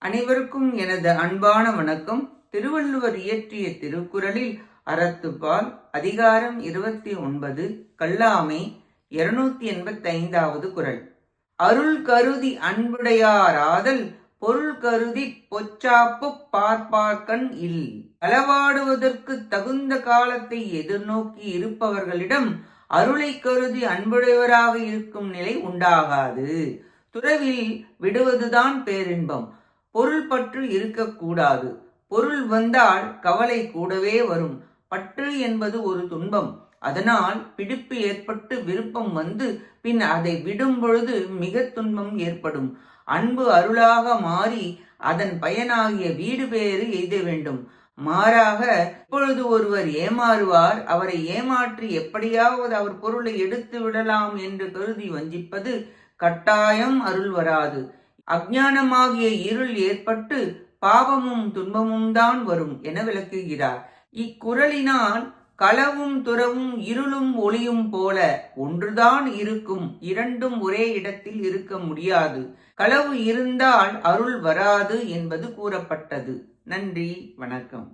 அனைவருக்கும் எனது அன்பான வணக்கம். திருவள்ளுவர் இயற்றிய திருக்குறளில் அறத்துப்பால் அதிகாரம் 29 கல்லாமை 285வது குறள். அருள் கருதி அன்புடையாராதல் பொருள் கருதி பொச்சாப்பு பார்ப்பார்கண் இல். களவாடுவதற்கு தகுந்த காலத்தை எதிர்நோக்கி இருப்பவர்களிடம் அருளை கருதி அன்புடையவராக இருக்கும் நிலை உண்டாகாது. துறவில் விடுவதுதான் பேரின்பம். பொருள் பற்று இருக்கக்கூடாது. பொருள் வந்தால் கவலை கூடவே வரும். பற்று என்பது ஒரு துன்பம். அதனால் பிடிப்பு ஏற்பட்டு விருப்பம் வந்து பின் அதை விடும் பொழுது மிக துன்பம் ஏற்படும். அன்பு அருளாக மாறி அதன் பயனாகிய வீடு பேறு எய்த வேண்டும். மாறாக இப்பொழுது ஒருவர் ஏமாறுவார், அவரை ஏமாற்றி எப்படியாவது அவர் பொருளை எடுத்து விடலாம் என்று கருதி வஞ்சிப்பது கட்டாயம் அருள் வராது. அஞ்ஞானமாகிய இருள் ஏற்பட்டு பாவமும் துன்பமும் தான் வரும் என விளக்குகிறார். இக்குறளினால் களவும் துறவும் இருளும் ஒளியும் போல ஒன்றுதான் இருக்கும், இரண்டும் ஒரே இடத்தில் இருக்க முடியாது. களவு இருந்தால் அருள் வராது என்பது கூறப்பட்டது. நன்றி, வணக்கம்.